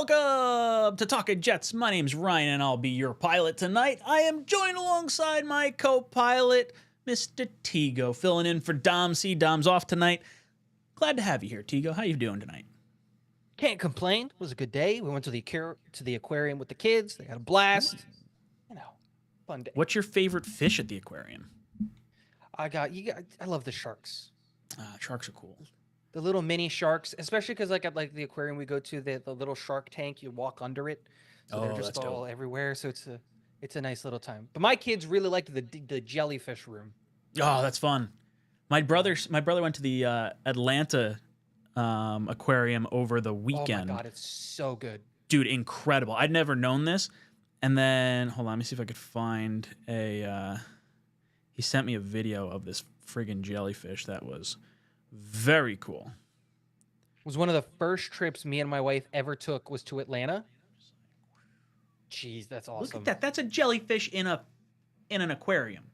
Welcome to Talkin' Jets. My name's Ryan, and I'll be your pilot tonight. I am joined alongside my co-pilot, Mr. 𝐒𝐶, filling in for 𝐑𝐲𝐚𝐧. Dom's off tonight. Glad to have you here, 𝐒𝐶. How you doing tonight? Can't complain. It was a good day. We went to the aquarium with the kids. They had a blast. Fun day. What's your favorite fish at the aquarium? I love the sharks. Sharks are cool. The little mini sharks, especially because at the aquarium we go to, the little shark tank, you walk under it, so they're just all everywhere. So it's a nice little time. But my kids really liked the jellyfish room. Oh, that's fun. My brother went to the Atlanta aquarium over the weekend. Oh my god, it's so good, dude! Incredible. I'd never known this, and then hold on, let me see if I could find a. He sent me a video of this friggin' jellyfish that was very cool. It was one of the first trips me and my wife ever took was to Atlanta. Jeez, that's awesome. Look at that. That's a jellyfish in an aquarium.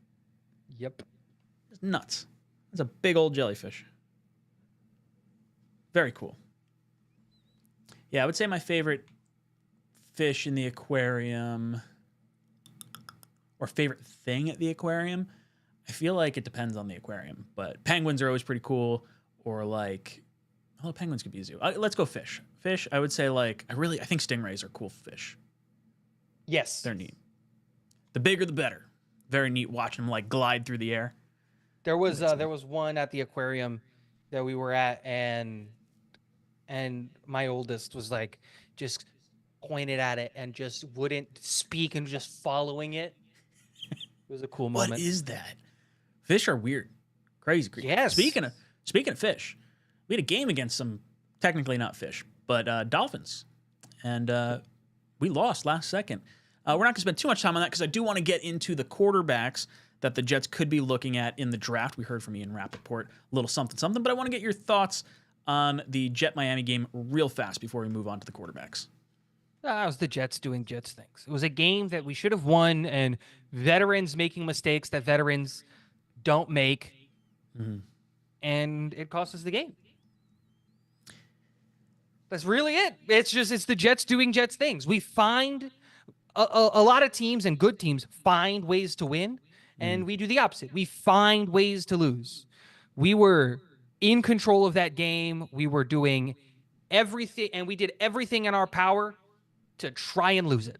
Yep. It's nuts. That's a big old jellyfish. Very cool. Yeah, I would say my favorite fish in the aquarium or favorite thing at the aquarium, I feel like it depends on the aquarium, but penguins are always pretty cool. Or penguins could be a zoo. Let's go fish. Fish, I would say I think stingrays are cool fish. Yes. They're neat. The bigger, the better. Very neat watching them glide through the air. There was one at the aquarium that we were at, and my oldest was just pointed at it and just wouldn't speak and just following it. It was a cool moment. What is that? Fish are weird. Crazy. Yes. Speaking of fish, we had a game against some, technically not fish, but dolphins. And we lost last second. We're not going to spend too much time on that because I do want to get into the quarterbacks that the Jets could be looking at in the draft. We heard from Ian Rappaport, a little something, but I want to get your thoughts on the Jet-Miami game real fast before we move on to the quarterbacks. That was the Jets doing Jets things. It was a game that we should have won, and veterans making mistakes that veterans don't make, and it cost us the game. That's really it. It's the Jets doing Jets things. We find a lot of teams and good teams find ways to win, and we do the opposite. We find ways to lose. We were in control of that game. We were doing everything, and we did everything in our power to try and lose it.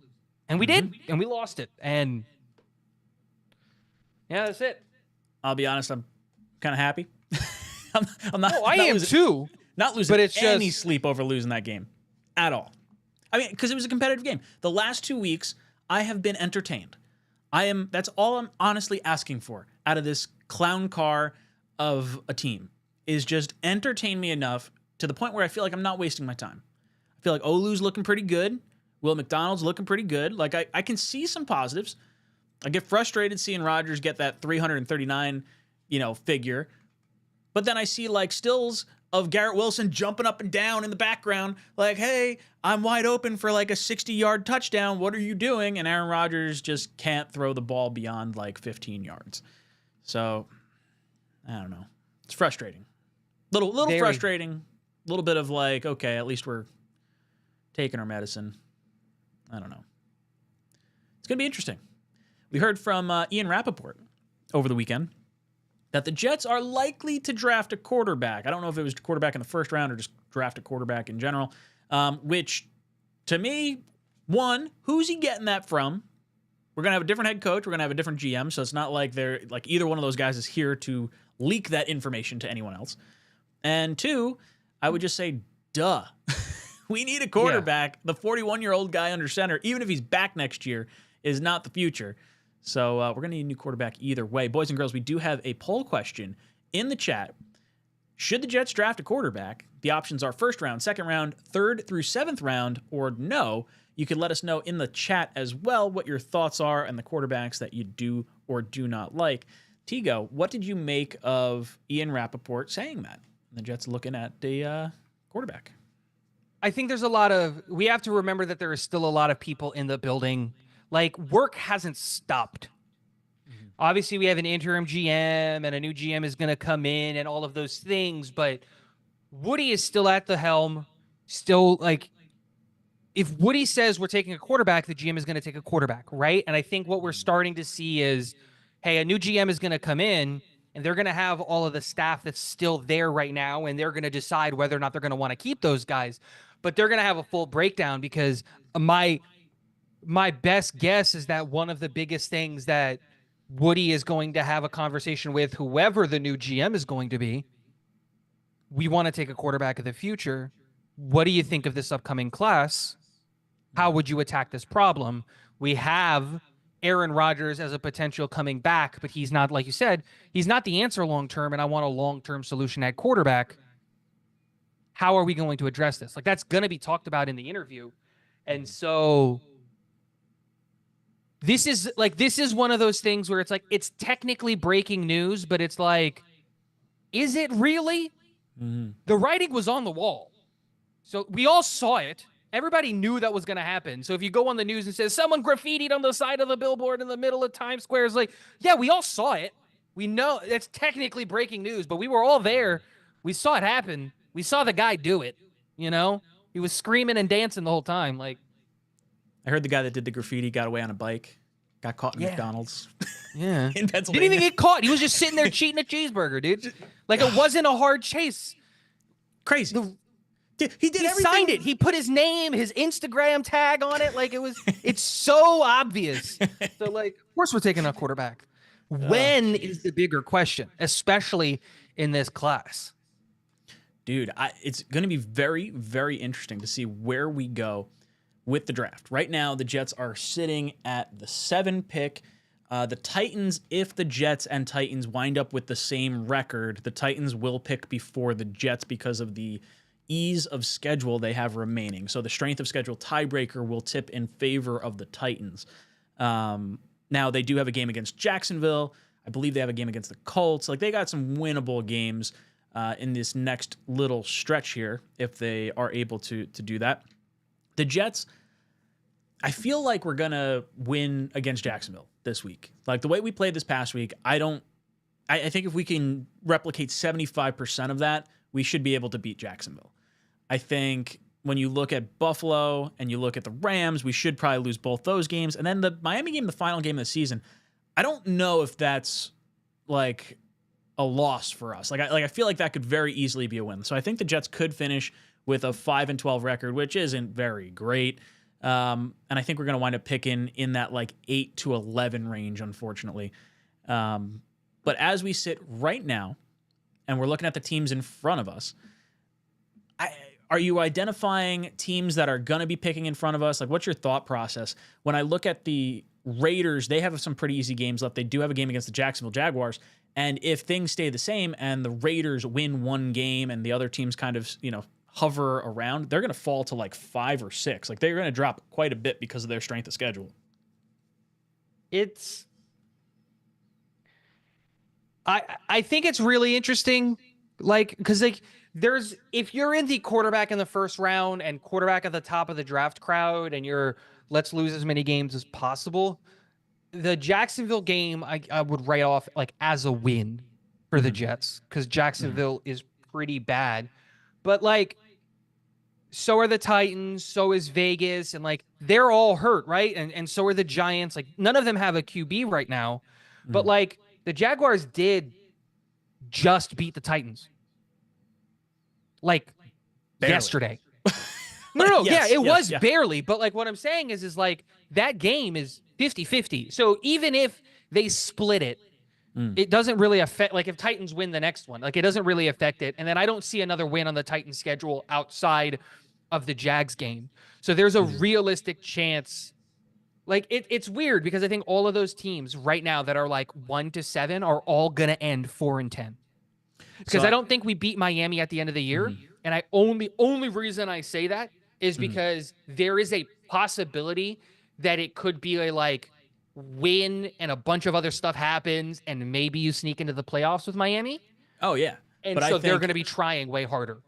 And we did, and we lost it. And yeah, that's it. I'll be honest, I'm kind of happy. I'm not. Oh, I am too. Not losing any sleep over losing that game at all. I mean, because it was a competitive game. The last 2 weeks, I have been entertained. That's all I'm honestly asking for out of this clown car of a team, is just entertain me enough to the point where I feel like I'm not wasting my time. I feel like Olu's looking pretty good. Will McDonald's looking pretty good. I can see some positives. I get frustrated seeing Rodgers get that 339, figure. But then I see stills of Garrett Wilson jumping up and down in the background, hey, I'm wide open for a 60-yard touchdown. What are you doing? And Aaron Rodgers just can't throw the ball beyond 15 yards. So, I don't know. It's frustrating. Little frustrating. A little bit of okay, at least we're taking our medicine. I don't know. It's going to be interesting. We heard from Ian Rappaport over the weekend that the Jets are likely to draft a quarterback. I don't know if it was quarterback in the first round or just draft a quarterback in general, which to me, one, who's he getting that from? We're going to have a different head coach. We're going to have a different GM, so it's not like they're either one of those guys is here to leak that information to anyone else. And two, I would just say, duh. We need a quarterback. Yeah. The 41-year-old guy under center, even if he's back next year, is not the future. So we're going to need a new quarterback either way. Boys and girls, we do have a poll question in the chat. Should the Jets draft a quarterback? The options are first round, second round, third through seventh round, or no. You can let us know in the chat as well what your thoughts are and the quarterbacks that you do or do not like. 𝐒𝐶, what did you make of Ian Rappaport saying that? The Jets looking at the quarterback. I think we have to remember that there is still a lot of people in the building. Work hasn't stopped. Obviously, we have an interim GM and a new GM is going to come in and all of those things, but Woody is still at the helm, still if Woody says we're taking a quarterback, the GM is going to take a quarterback, right? And I think what we're starting to see is, hey, a new GM is going to come in and they're going to have all of the staff that's still there right now, and they're going to decide whether or not they're going to want to keep those guys. But they're going to have a full breakdown, because my best guess is that one of the biggest things that Woody is going to have a conversation with whoever the new GM is going to be, we want to take a quarterback of the future. What do you think of this upcoming class? How would you attack this problem? We have Aaron Rodgers as a potential coming back, but he's not, like you said, he's not the answer long-term, and I want a long-term solution at quarterback. How are we going to address this? Like, that's going to be talked about in the interview. And so this is one of those things where it's like, it's technically breaking news, but it's like, is it really? Mm-hmm. The writing was on the wall. So we all saw it. Everybody knew that was going to happen. So if you go on the news and says someone graffitied on the side of the billboard in the middle of Times Square, it's like, yeah, we all saw it. We know it's technically breaking news, but we were all there. We saw it happen. We saw the guy do it. You know, he was screaming and dancing the whole time. Like, I heard the guy that did the graffiti got away on a bike, got caught in McDonald's. Yeah. In Pennsylvania. Didn't even get caught. He was just sitting there cheating a cheeseburger, dude. Like, it wasn't a hard chase. Crazy. He did He everything. signed it. He put his name, his Instagram tag on it. Like, it's so obvious. So, like, of course we're taking a quarterback. When is the bigger question, especially in this class? Dude, it's going to be very, very interesting to see where we go with the draft. Right now, the Jets are sitting at the 7 pick. The Titans, if the Jets and Titans wind up with the same record, the Titans will pick before the Jets because of the ease of schedule they have remaining. So the strength of schedule tiebreaker will tip in favor of the Titans. Now, they do have a game against Jacksonville. I believe they have a game against the Colts. Like, they got some winnable games in this next little stretch here if they are able to do that. The Jets, I feel like we're going to win against Jacksonville this week. Like, the way we played this past week, I think if we can replicate 75% of that, we should be able to beat Jacksonville. I think when you look at Buffalo and you look at the Rams, we should probably lose both those games. And then the Miami game, the final game of the season, I don't know if that's like a loss for us. I feel like that could very easily be a win. So I think the Jets could finish with a 5-12 record, which isn't very great. And I think we're going to wind up picking in that like 8-11 range, unfortunately. But as we sit right now, and we're looking at the teams in front of us, are you identifying teams that are going to be picking in front of us? Like, what's your thought process? When I look at the Raiders, they have some pretty easy games left. They do have a game against the Jacksonville Jaguars. And if things stay the same and the Raiders win one game and the other teams kind of, hover around, they're going to fall to like 5 or 6. Like, they're going to drop quite a bit because of their strength of schedule. I think it's really interesting, like, because like if you're in the quarterback in the first round and quarterback at the top of the draft crowd and you're let's lose as many games as possible, the Jacksonville game I would write off like as a win for the Jets, because Jacksonville is pretty bad. But like, so are the Titans, so is Vegas, and like they're all hurt, right? And so are the Giants. Like, none of them have a QB right now, but like the Jaguars did just beat the Titans. Like, barely. Yesterday. No, Yes, yeah, it was yeah. barely. But like what I'm saying is like that game is 50-50. So even if they split it, it doesn't really affect, like if Titans win the next one, like it doesn't really affect it. And then I don't see another win on the Titans schedule outside of the Jags game. So there's a realistic chance. Like it's weird because I think all of those teams right now that are like 1-7 are all going to end 4-10. Because I don't think we beat Miami at the end of the year. And only reason I say that is because there is a possibility that it could be a like win and a bunch of other stuff happens and maybe you sneak into the playoffs with Miami. Oh, yeah. And so they're going to be trying way harder.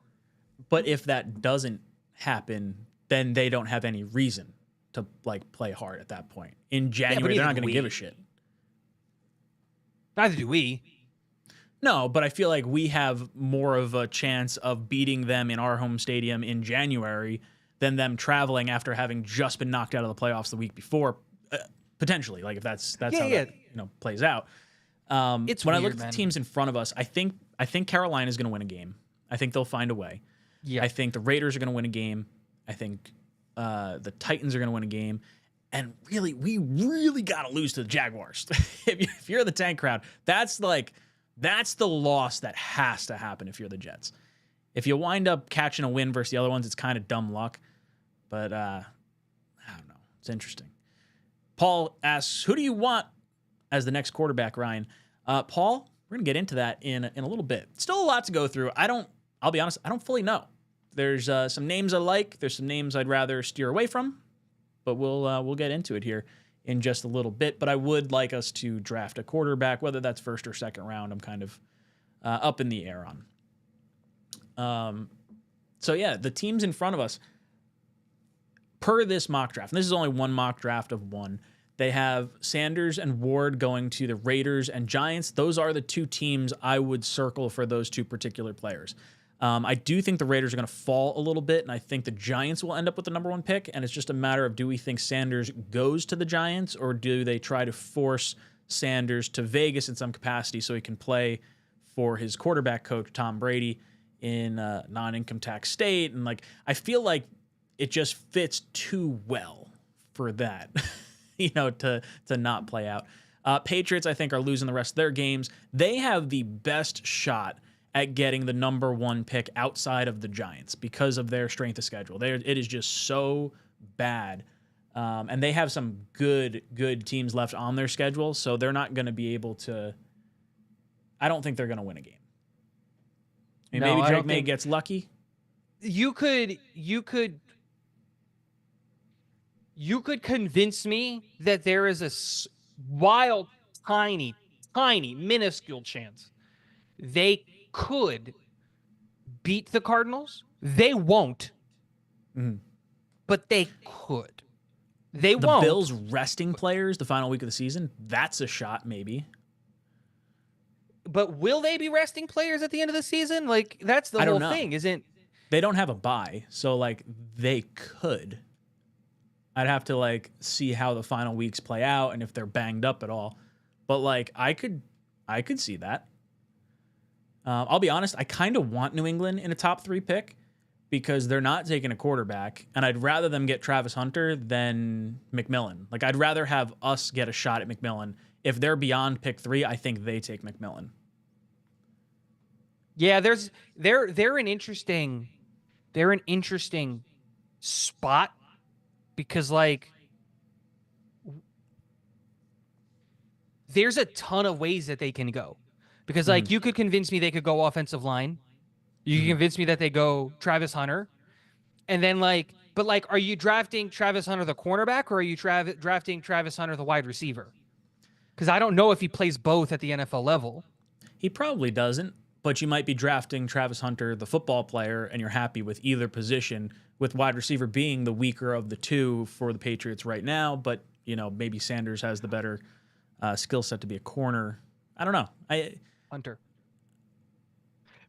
But if that doesn't happen, then they don't have any reason to like play hard at that point. In January, they're not going to give a shit. Neither do we. No, but I feel like we have more of a chance of beating them in our home stadium in January than them traveling after having just been knocked out of the playoffs the week before, potentially. Like if that's how that plays out. It's when weird, I look at man. the teams in front of us, I think Carolina is going to win a game. I think they'll find a way. Yeah. I think the Raiders are going to win a game. I think the Titans are going to win a game. And really, we really got to lose to the Jaguars. If you're the Tank crowd, that's the loss that has to happen if you're the Jets. If you wind up catching a win versus the other ones, it's kind of dumb luck. But I don't know. It's interesting. Paul asks, who do you want as the next quarterback, Ryan? Paul, we're going to get into that in a little bit. Still a lot to go through. I'll be honest, I don't fully know. There's some names I like. There's some names I'd rather steer away from. But we'll get into it here in just a little bit. But I would like us to draft a quarterback, whether that's first or second round. I'm kind of up in the air on. So yeah, the teams in front of us, per this mock draft, and this is only one mock draft of one, they have Sanders and Ward going to the Raiders and Giants. Those are the two teams I would circle for those two particular players. I do think the Raiders are going to fall a little bit, and I think the Giants will end up with the number one pick, and it's just a matter of, do we think Sanders goes to the Giants, or do they try to force Sanders to Vegas in some capacity so he can play for his quarterback coach, Tom Brady, in a non-income tax state? And I feel like it just fits too well for that, to not play out. Patriots, I think, are losing the rest of their games. They have the best shot at getting the number one pick outside of the Giants because of their strength of schedule. It is just so bad. And they have some good teams left on their schedule, so they're not going to be able to... I don't think they're going to win a game. I mean, maybe Drake May gets lucky. You could convince me that there is a wild, tiny, minuscule chance they could beat the Cardinals. They won't, but they could. They won't. The Bills resting players the final week of the season, that's a shot maybe. But will they be resting players at the end of the season? That's the whole thing, isn't? They don't have a bye, so they could. I'd have to see how the final weeks play out and if they're banged up at all. But I could see that. I'll be honest, I kind of want New England in a top 3 pick because they're not taking a quarterback, and I'd rather them get Travis Hunter than McMillan. I'd rather have us get a shot at McMillan. If they're beyond pick 3, I think they take McMillan. Yeah, they're an interesting spot because there's a ton of ways that they can go. Because you could convince me they could go offensive line. You can convince me that they go Travis Hunter. And then are you drafting Travis Hunter the cornerback, or are you drafting Travis Hunter the wide receiver? Because I don't know if he plays both at the NFL level. He probably doesn't, but you might be drafting Travis Hunter, the football player, and you're happy with either position, with wide receiver being the weaker of the two for the Patriots right now. But, maybe Sanders has the better skill set to be a corner. I don't know. Hunter.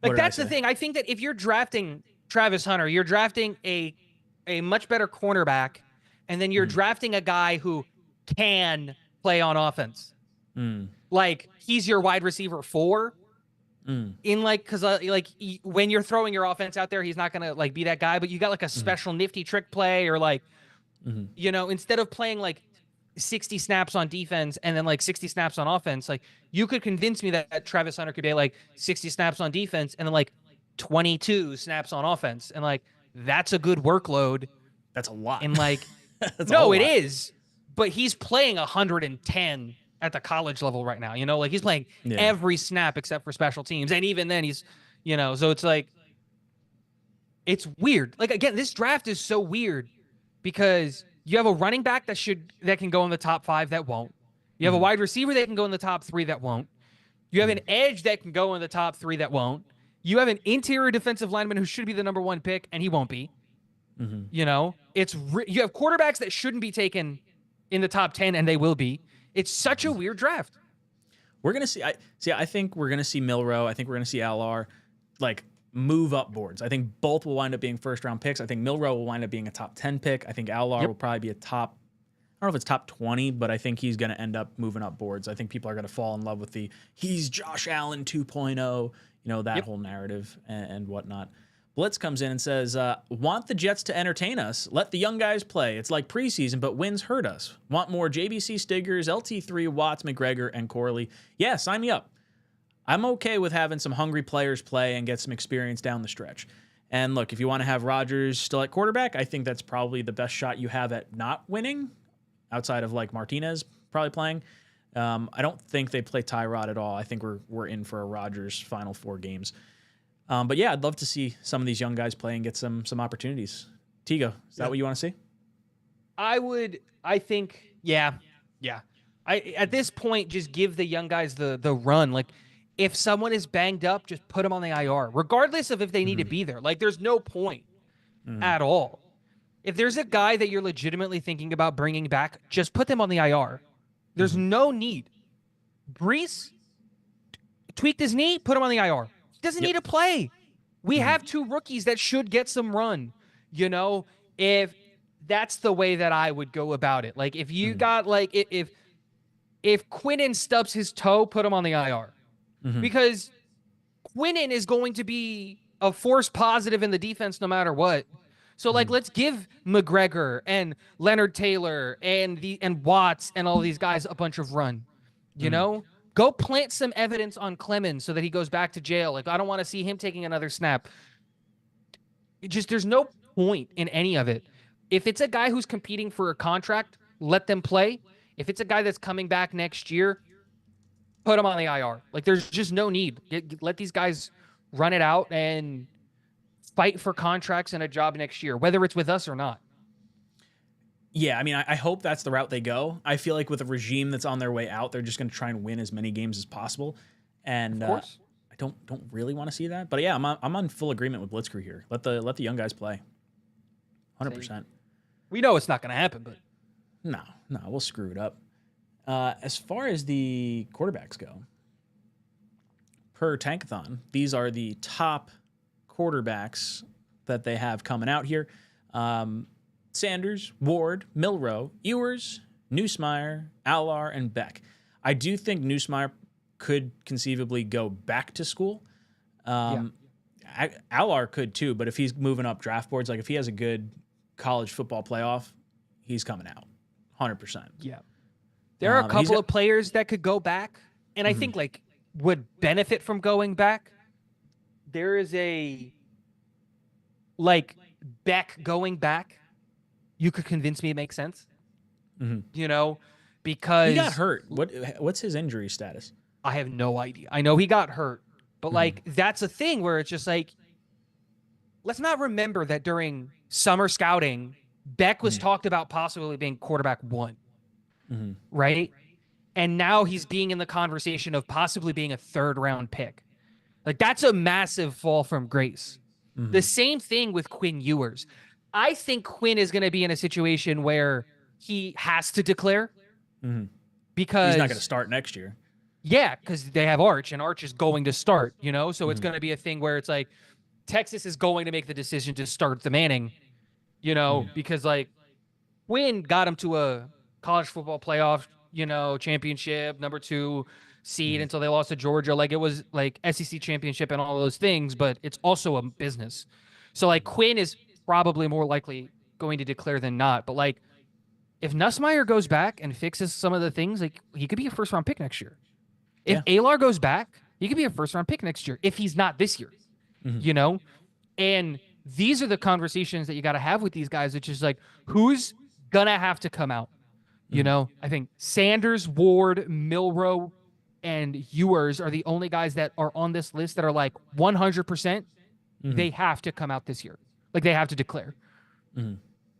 That's the thing. I think that if you're drafting Travis Hunter, you're drafting a much better cornerback, and then you're drafting a guy who can play on offense. He's your wide receiver 4. Because when you're throwing your offense out there, he's not gonna be that guy. But you got a special nifty trick play, or instead of playing 60 snaps on defense and then 60 snaps on offense, you could convince me that Travis Hunter could be 60 snaps on defense and then 22 snaps on offense, and that's a good workload. That's a lot. And no, it is, but he's playing 110 at the college level right now. He's playing every snap except for special teams, and even then he's so it's it's weird. Again, this draft is so weird because you have a running back that can go in the top 5 that won't. You have a wide receiver that can go in the top 3 that won't. You have an edge that can go in the top 3 that won't. You have an interior defensive lineman who should be the number 1 pick, and he won't be. You have quarterbacks that shouldn't be taken in the top 10, and they will be. It's such a weird draft. We're gonna see. I think we're gonna see Milroe. I think we're gonna see LR. move up boards. I think both will wind up being first-round picks. I think Milroe will wind up being a top 10 pick. I think 𝐒𝐫 will probably be a top, I don't know if it's top 20, but I think he's going to end up moving up boards. I think people are going to fall in love with he's Josh Allen 2.0, that whole narrative and whatnot. Blitz comes in and says, want the Jets to entertain us. Let the young guys play. It's like preseason, but wins hurt us. Want more JBC Stiggers, LT3, Watts, McGregor, and Corley. Yeah, sign me up. I'm okay with having some hungry players play and get some experience down the stretch. And look, if you want to have Rodgers still at quarterback, I think that's probably the best shot you have at not winning, outside of like Martinez probably playing. I don't think they play Tyrod at all. I think we're in for a Rodgers final 4 games. But yeah, I'd love to see some of these young guys play and get some opportunities. 𝐃𝐨𝐦, is that what you want to see? I think, yeah. At this point, just give the young guys the run. Like, if someone is banged up, just put them on the IR, regardless of if they need to be there. Like, there's no point at all. If there's a guy that you're legitimately thinking about bringing back, just put them on the IR. There's no need. Brees tweaked his knee, put him on the IR. He doesn't need to play. We have 2 rookies that should get some run. If that's the way that I would go about it. Like, if you got, like, if Quinnen stubs his toe, put him on the IR. Because Quinnen is going to be a force positive in the defense no matter what. So, like, let's give McGregor and Leonard Taylor and Watts and all these guys a bunch of run. Go plant some evidence on Clemens so that he goes back to jail. Like, I don't want to see him taking another snap. There's no point in any of it. If it's a guy who's competing for a contract, let them play. If it's a guy that's coming back next year, put him on the IR. Like, there's just no need. Let these guys run it out and fight for contracts and a job next year, whether it's with us or not. Yeah, I mean, I hope that's the route they go. I feel like with a regime that's on their way out, they're just going to try and win as many games as possible. And I don't really want to see that. But yeah, I'm on full agreement with Blitzkrieg here. Let the young guys play. 100%. We know it's not going to happen, but no, we'll screw it up. As far as the quarterbacks go, per Tankathon, these are the top quarterbacks that they have coming out here. Sanders, Ward, Milroe, Ewers, Nussmeier, 𝐒𝐫, and Beck. I do think Nussmeier could conceivably go back to school. 𝐒𝐫 could too, but if he's moving up draft boards, like if he has a good college football playoff, he's coming out 100%. Yeah. There are a couple of players that could go back, and I think like would benefit from going back. There is a Beck going back. You could convince me it makes sense. Because he got hurt. What's his injury status? I have no idea. I know he got hurt, but like that's a thing where it's just like, let's not remember that during summer scouting, Beck was talked about possibly being quarterback 1. Right? And now he's being in the conversation of possibly being a 3rd-round pick. Like, that's a massive fall from grace. The same thing with Quinn Ewers. I think Quinn is going to be in a situation where he has to declare because he's not going to start next year. Yeah, because they have Arch, and Arch is going to start, So it's going to be a thing where it's like Texas is going to make the decision to start the Manning, because like Quinn got him to a college football playoff, championship, number 2 seed until they lost to Georgia. Like, it was like SEC championship and all those things, but it's also a business. So like Quinn is probably more likely going to declare than not. But like, if Nussmeier goes back and fixes some of the things, like he could be a 1st-round pick next year. If 𝐒𝐫 goes back, he could be a 1st-round pick next year if he's not this year, And these are the conversations that you got to have with these guys, which is like, who's gonna have to come out? I think Sanders, Ward, Milroe, and Ewers are the only guys that are on this list that are like 100%. They have to come out this year. Like, they have to declare.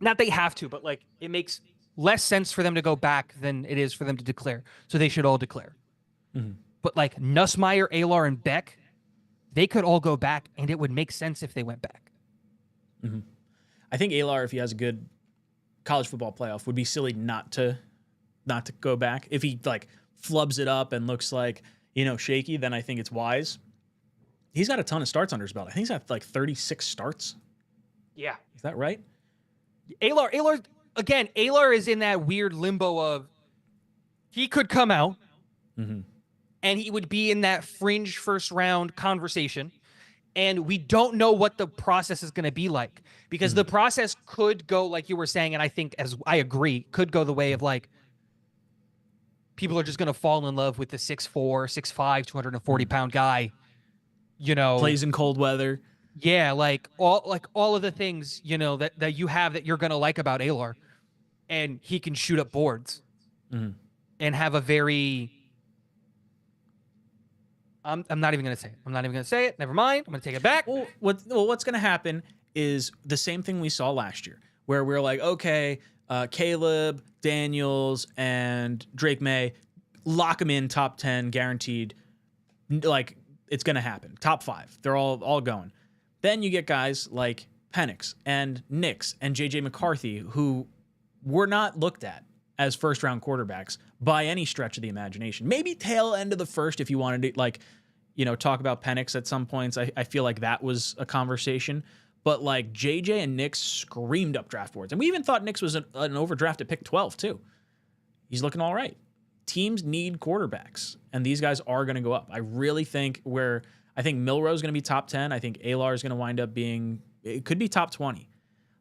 Not they have to, but like it makes less sense for them to go back than it is for them to declare. So they should all declare. But like Nussmeier, 𝐒𝐫, and Beck, they could all go back, and it would make sense if they went back. I think 𝐒𝐫, if he has a good college football playoff, would be silly not to go back. If he like flubs it up and looks like shaky, then I think it's wise. He's got a ton of starts under his belt. I think he's got like 36 starts. Yeah. Is that right? 𝐒𝐻, again, 𝐒𝐻 is in that weird limbo of he could come out and he would be in that fringe first round conversation. And we don't know what the process is going to be like, because the process could go, like you were saying, and I think, as I agree, could go the way of like people are just going to fall in love with the 6'4", 6'5", 240-pound guy, you know, Plays in cold weather. Yeah, like all of the things, you know, that you have that you're going to like about 𝐒𝐻, and he can shoot up boards and have a very I'm not even going to say it. I'm not even going to say it. Never mind. I'm going to take it back. Well, what's going to happen is the same thing we saw last year, where we're like, okay, Caleb, Daniels, and Drake May, lock them in top 10, guaranteed. Like, it's going to happen. Top 5. They're all going. Then you get guys like Penix and Nix and J.J. McCarthy, who were not looked at as first-round quarterbacks by any stretch of the imagination. Maybe tail end of the first if you wanted to, like, you know, talk about Penix at some points. I feel like that was a conversation. But, like, JJ and Nix screamed up draft boards. And we even thought Nix was an overdrafted pick 12, too. He's looking all right. Teams need quarterbacks, and these guys are going to go up. I really think I think Milroe's going to be top 10. I think 𝐒𝐻 is going to wind up being, it could be top 20.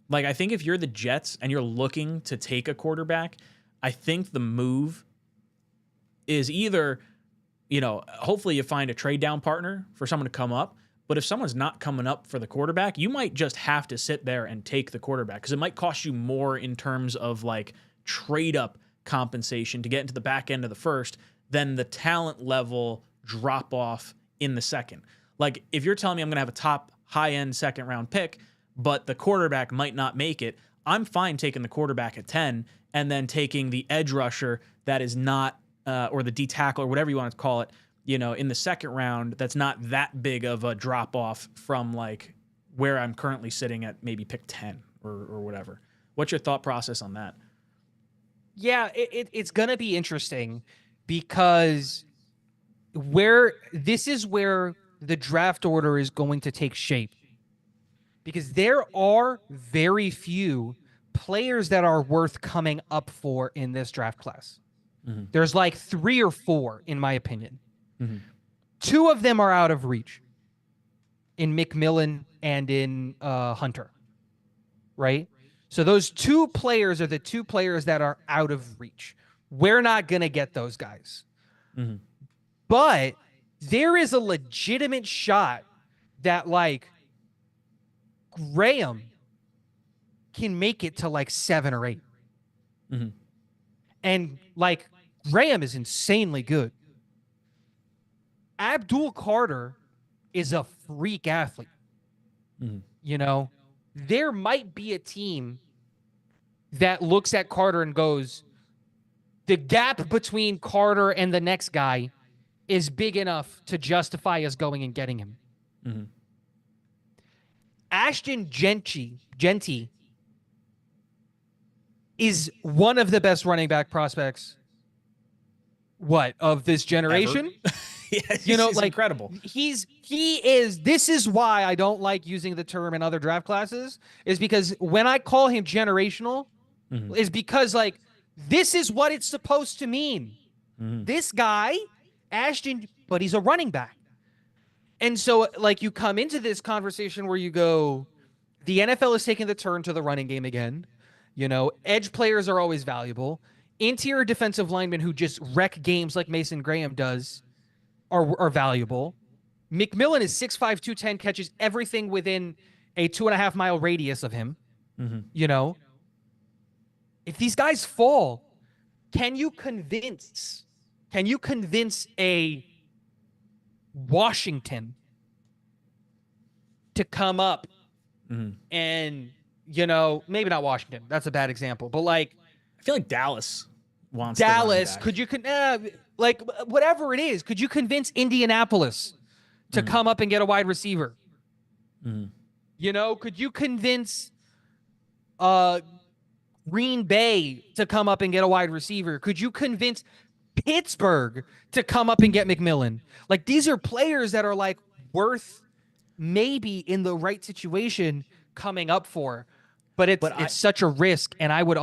Like, I think if you're the Jets and you're looking to take a quarterback, I think the move is either, you know, hopefully you find a trade down partner for someone to come up. But if someone's not coming up for the quarterback, you might just have to sit there and take the quarterback, because it might cost you more in terms of like trade up compensation to get into the back end of the first than the talent level drop off in the second. Like, if you're telling me I'm going to have a top high end second round pick, but the quarterback might not make it, I'm fine taking the quarterback at 10 and then taking the edge rusher that is not, or the D tackle or whatever you want to call it, you know, in the second round, that's not that big of a drop off from like where I'm currently sitting at maybe pick 10 or whatever. What's your thought process on that? Yeah, it's going to be interesting, because this is where the draft order is going to take shape, because there are very few players that are worth coming up for in this draft class. There's like 3 or 4, in my opinion. 2 of them are out of reach, in McMillan and in Hunter, right? So those 2 players are the 2 players that are out of reach. We're not going to get those guys. But there is a legitimate shot that, like, Graham can make it to like 7 or 8. And like, Graham is insanely good. Abdul Carter is a freak athlete. You know, there might be a team that looks at Carter and goes, the gap between Carter and the next guy is big enough to justify us going and getting him. Ashton Genty is one of the best running back prospects of this generation. Yeah, you know, he's like, incredible. This is why I don't like using the term in other draft classes, is because when I call him generational, is because, like, this is what it's supposed to mean. This guy, Ashton, but he's a running back. And so, like, you come into this conversation where you go, the NFL is taking the turn to the running game again. You know, edge players are always valuable. Interior defensive linemen who just wreck games like Mason Graham does are valuable. McMillan is 6'5", 210, catches everything within a 2.5 mile radius of him. You know, if these guys fall, can you convince a Washington to come up and, you know, maybe not Washington, that's a bad example, but like, I feel like Dallas wants Dallas. Could you like, whatever it is, could you convince Indianapolis to come up and get a wide receiver? You know, could you convince Green Bay to come up and get a wide receiver? Could you convince Pittsburgh to come up and get McMillan? Like, these are players that are like worth maybe in the right situation coming up for, but it's But such a risk. And I would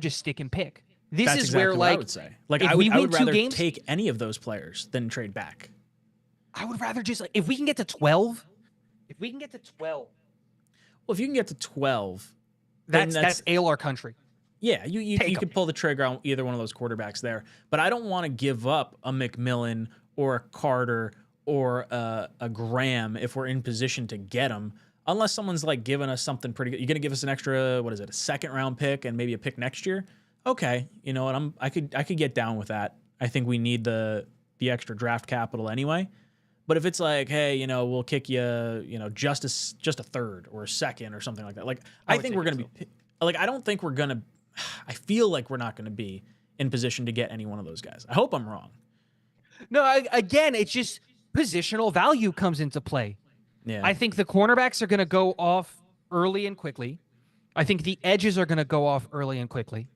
just stick and pick. This that's is exactly where what like I would say. Like if I we win would two rather games, take any of those players than trade back. I would rather just like if we can get to 12. If we can get to 12, Well, if you can get to 12, that's then that's AL our country. yeah, you Take 'em. could pull the trigger on either one of those quarterbacks there. But I don't want to give up a McMillan or a Carter or a Graham if we're in position to get them, unless someone's like giving us something pretty good. You're gonna give us an extra, what is it, a second round pick and maybe a pick next year? Okay, you know what? I could get down with that. I think we need the extra draft capital anyway. But if it's like, hey, you know, we'll kick you, you know, just a third or a second or something like that. Like I think we're gonna be like I don't think we're gonna. I feel like we're not gonna be in position to get any one of those guys. I hope I'm wrong. No, again, it's just positional value comes into play. Yeah, I think the cornerbacks are going to go off early and quickly. I think the edges are going to go off early and quickly.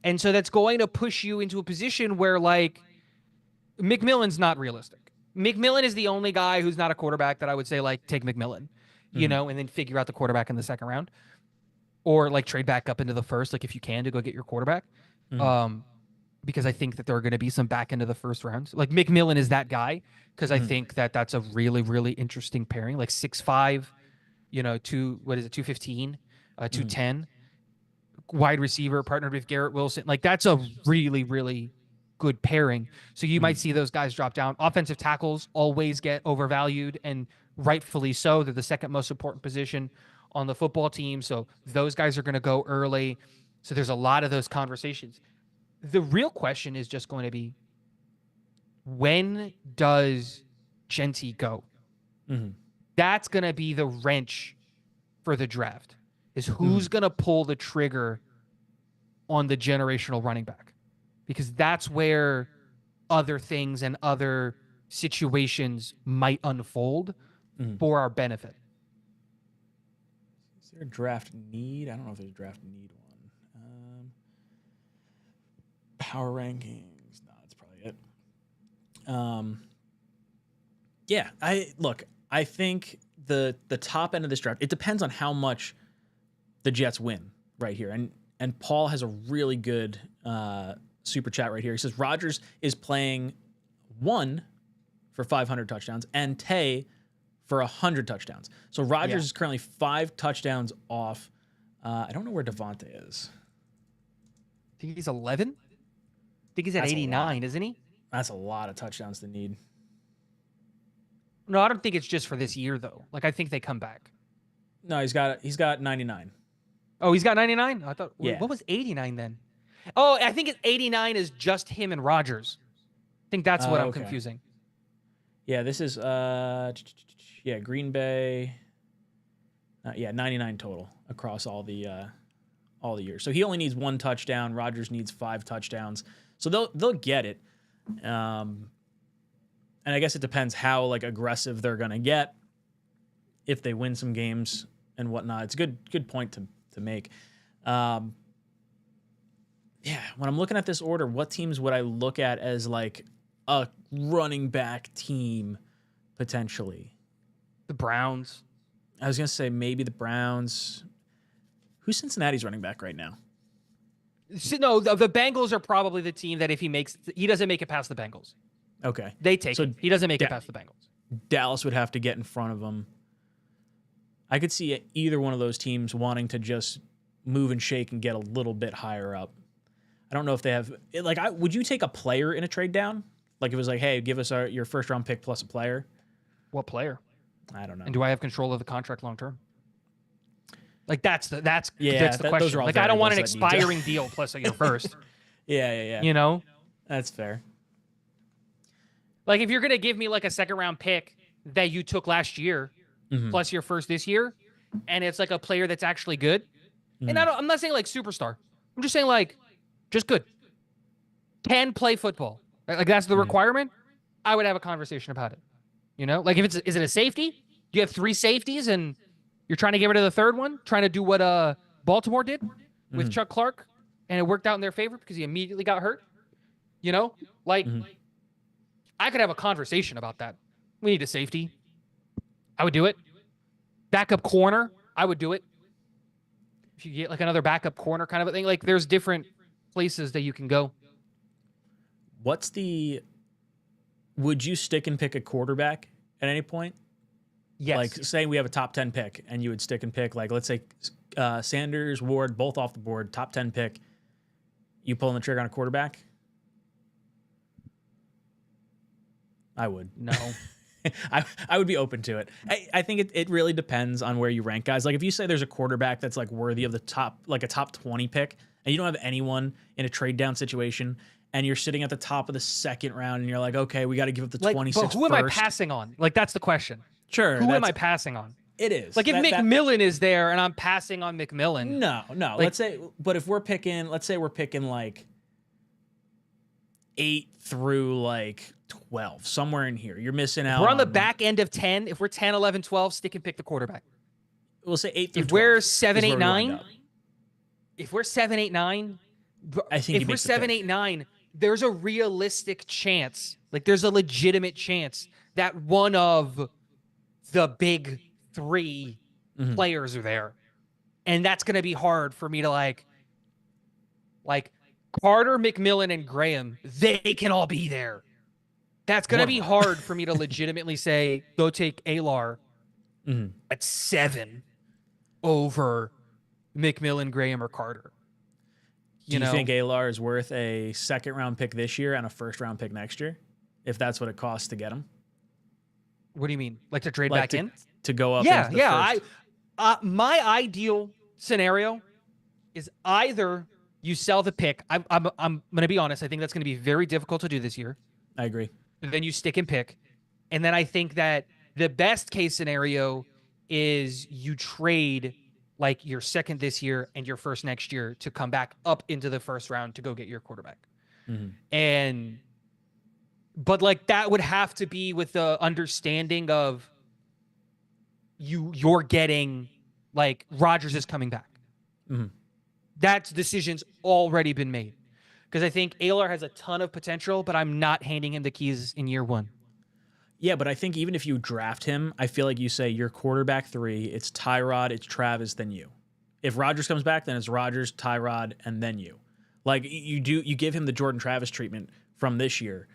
And so that's going to push you into a position where like McMillan's not realistic. McMillan is the only guy who's not a quarterback that I would say like take McMillan, you know, and then figure out the quarterback in the second round or like trade back up into the first, like if you can to go get your quarterback. Because I think that there are going to be some back into the first round. Like McMillan is that guy because I think that that's a really, really interesting pairing. Like 6'5", you know, 215, 210, wide receiver partnered with Garrett Wilson. Like that's a really, really good pairing. So you might see those guys drop down. Offensive tackles always get overvalued and rightfully so. They're the second most important position on the football team. So those guys are going to go early. So there's a lot of those conversations. The real question is just going to be, when does 𝐒𝐿 go? That's going to be the wrench for the draft, is who's going to pull the trigger on the generational running back. Because that's where other things and other situations might unfold for our benefit. Is there a draft need? I don't know if there's a draft need one. Power rankings. No, that's probably it. Yeah, I think the top end of this draft, it depends on how much the Jets win right here. And Paul has a really good super chat right here. He says Rodgers is playing 1 for 500 touchdowns and 𝐒 for 100 touchdowns. So Rodgers is currently 5 touchdowns off. I don't know where Devontae is. I think he's 11. I think he's at 89, isn't he? That's a lot of touchdowns to need. No, I don't think it's just for this year though. Like I think they come back. No, he's got 99. Oh, he's got 99? I thought what was 89 then? Oh, I think 89 is just him and Rodgers. I think that's what I'm confusing. Yeah, this is Green Bay. 99 total across all the years. So he only needs 1 touchdown. Rodgers needs 5 touchdowns. So they'll get it. And I guess it depends how like aggressive they're gonna get if they win some games and whatnot. It's a good point to make. When I'm looking at this order, what teams would I look at as like a running back team potentially? The Browns. I was gonna say maybe the Browns. Who's Cincinnati's running back right now? No, the Bengals are probably the team that if he doesn't make it past the Bengals. Okay. They take it. He doesn't make it past the Bengals. Dallas would have to get in front of them. I could see either one of those teams wanting to just move and shake and get a little bit higher up. I don't know if they have like. Would you take a player in a trade down? Like if it was like, hey, give us your first round pick plus a player. What player? I don't know. And do I have control of the contract long term? Like that's the question. Those are all like I don't want an variables that need expiring deal plus your first. Yeah. You know, that's fair. Like if you're gonna give me like a second round pick that you took last year plus your first this year, and it's like a player that's actually good, and I'm not saying like superstar. I'm just saying like just good. Can play football. Like that's the requirement. I would have a conversation about it. You know, like is it a safety? Do you have 3 safeties and you're trying to get rid of the third one, trying to do what Baltimore did with Chuck Clark, and it worked out in their favor because he immediately got hurt. You know, like I could have a conversation about that. We need a safety. I would do it. Backup corner, I would do it. If you get like another backup corner kind of a thing, like there's different places that you can go. Would you stick and pick a quarterback at any point? Yes. Like, say we have a top 10 pick and you would stick and pick, like, let's say Sanders, Ward, both off the board, top 10 pick. You pulling the trigger on a quarterback? I would. No. I would be open to it. I think it really depends on where you rank guys. Like, if you say there's a quarterback that's like worthy of the top, like a top 20 pick, and you don't have anyone in a trade down situation, and you're sitting at the top of the second round, and you're like, okay, we got to give up the 26th But who am I first. passing on? Like, that's the question. Sure. Who am I passing on? It is. Like, if McMillan is there and I'm passing on McMillan. No. Like, let's say, but if we're picking, let's say we're picking like 8 through like 12, somewhere in here. You're missing out. We're on the back end of 10. If we're 10, 11, 12, stick and pick the quarterback. We'll say 8 through if 12. We're 7, 8, 9. If we're 7, 8, 9. I think if we're 7, 8, 9, there's a realistic chance. Like, there's a legitimate chance that one of the big 3 players are there. And that's going to be hard for me to like Carter, McMillan, and Graham, they can all be there. That's going to be hard for me to legitimately say, go take Alar at 7 over McMillan, Graham, or Carter. Do you think Alar is worth a second-round pick this year and a first-round pick next year, if that's what it costs to get him? What do you mean? Like to trade back in? To go up? Yeah, into the first? My ideal scenario is either you sell the pick. I'm going to be honest. I think that's going to be very difficult to do this year. I agree. Then you stick and pick. And then I think that the best case scenario is you trade like your second this year and your first next year to come back up into the first round to go get your quarterback. But like that would have to be with the understanding of you're getting like Rodgers is coming back. That decision's already been made. Because I think Alar has a ton of potential, but I'm not handing him the keys in year 1. Yeah, but I think even if you draft him, I feel like you say you're quarterback 3, it's Tyrod, it's Travis, then you. If Rodgers comes back, then it's Rodgers, Tyrod, and then you. Like you give him the Jordan Travis treatment from this year,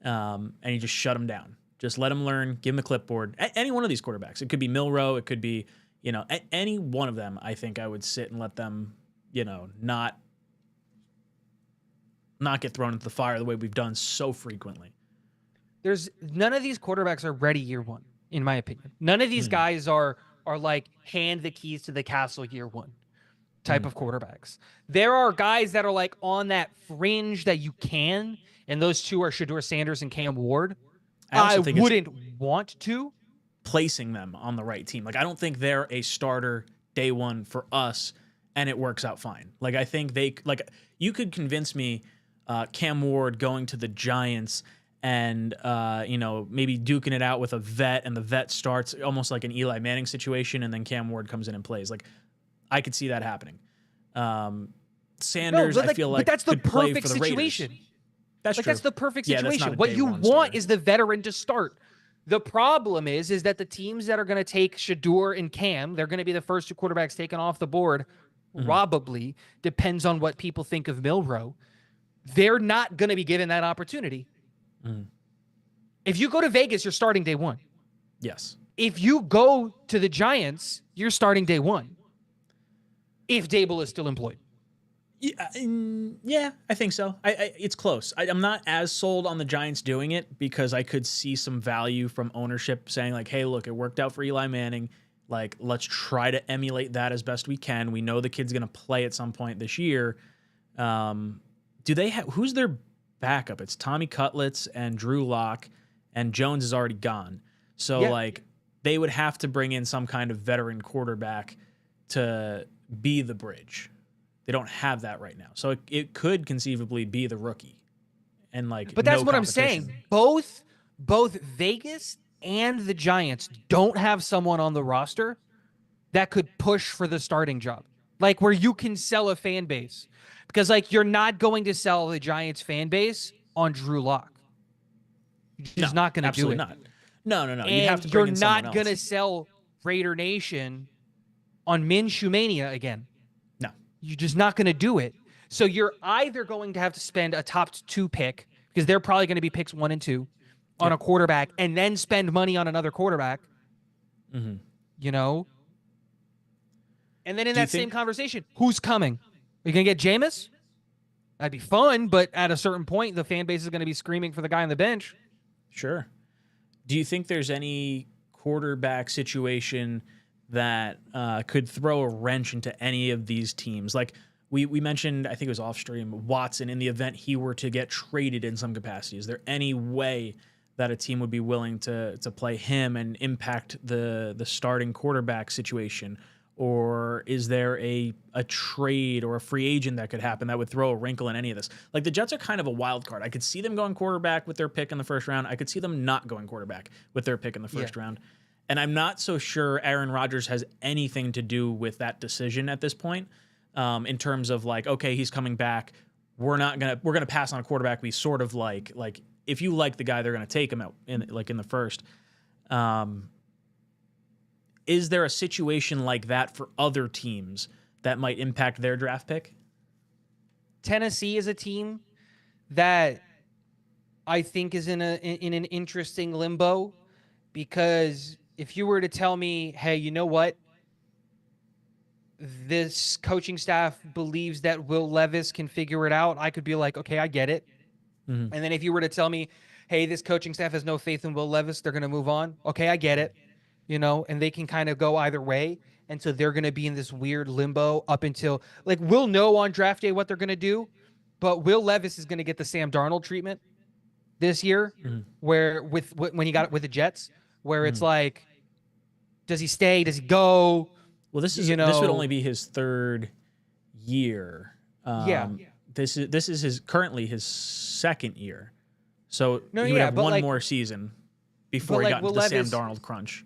and you just shut him down. Just let him learn, give him the clipboard. Any one of these quarterbacks. It could be Milroe, it could be, any one of them. I think I would sit and let them, not get thrown into the fire the way we've done so frequently. None of these quarterbacks are ready year 1, in my opinion. None of these guys are like hand the keys to the castle year 1 type of quarterbacks. There are guys that are like on that fringe that you can, and those two are Shedeur Sanders and Cam Ward. I wouldn't want to. Placing them on the right team. Like, I don't think they're a starter day 1 for us, and it works out fine. Like, I think you could convince me Cam Ward going to the Giants and maybe duking it out with a vet, and the vet starts almost like an Eli Manning situation, and then Cam Ward comes in and plays. Like, I could see that happening. Sanders, I feel like, but that's the could play perfect for the situation. Raiders. That's true. That's the perfect situation. Yeah, what you want is the veteran to start. The problem is that the teams that are going to take Shedeur and Cam, they're going to be the first 2 quarterbacks taken off the board. Probably depends on what people think of Milroe. They're not going to be given that opportunity. If you go to Vegas, you're starting day 1. Yes. If you go to the Giants, you're starting day 1. If Dable is still employed. Yeah, I think so. It's close. I'm not as sold on the Giants doing it because I could see some value from ownership saying like, hey, look, it worked out for Eli Manning. Like, let's try to emulate that as best we can. We know the kid's going to play at some point this year. Do they have, who's their backup? It's Tommy Cutlets and Drew Lock, and Jones is already gone. So like they would have to bring in some kind of veteran quarterback to be the bridge. They don't have that right now. So it could conceivably be the rookie. And like, but that's what I'm saying. Both Vegas and the Giants don't have someone on the roster that could push for the starting job. Like where you can sell a fan base. Because like you're not going to sell the Giants fan base on Drew Lock. He's not going to do it. Not. No. You'd And have to bring you're in someone not going to else. sell Raider Nation on Minshew Mania again. No. You're just not going to do it. So you're either going to have to spend a top 2 pick, because they're probably going to be picks 1 and 2 on a quarterback, and then spend money on another quarterback. Mm-hmm. You know? And then in that same conversation, who's coming? Are you going to get Jameis? That'd be fun, but at a certain point, the fan base is going to be screaming for the guy on the bench. Sure. Do you think there's any quarterback situation that could throw a wrench into any of these teams? Like we mentioned, I think it was off stream, Watson, in the event he were to get traded in some capacity. Is there any way that a team would be willing to play him and impact the starting quarterback situation? Or is there a trade or a free agent that could happen that would throw a wrinkle in any of this? Like, the Jets are kind of a wild card. I could see them going quarterback with their pick in the first round. I could see them not going quarterback with their pick in the first round. And I'm not so sure Aaron Rodgers has anything to do with that decision at this point, in terms of like, okay, he's coming back. We're gonna pass on a quarterback we sort of like if you like the guy, they're gonna take him out in the first. Is there a situation like that for other teams that might impact their draft pick? Tennessee is a team that I think is in an interesting limbo, because if you were to tell me, hey, you know what? This coaching staff believes that Will Levis can figure it out, I could be like, okay, I get it. Mm-hmm. And then if you were to tell me, hey, this coaching staff has no faith in Will Levis, they're going to move on. Okay, I get it. You know, and they can kind of go either way. And so they're going to be in this weird limbo up until, like, we'll know on draft day what they're going to do, but Will Levis is going to get the Sam Darnold treatment this year, where when he got it with the Jets, where it's like, does he stay? Does he go? Well, this would only be his third year. This is currently his second year. So he would have one more season before he got into the Sam Darnold crunch.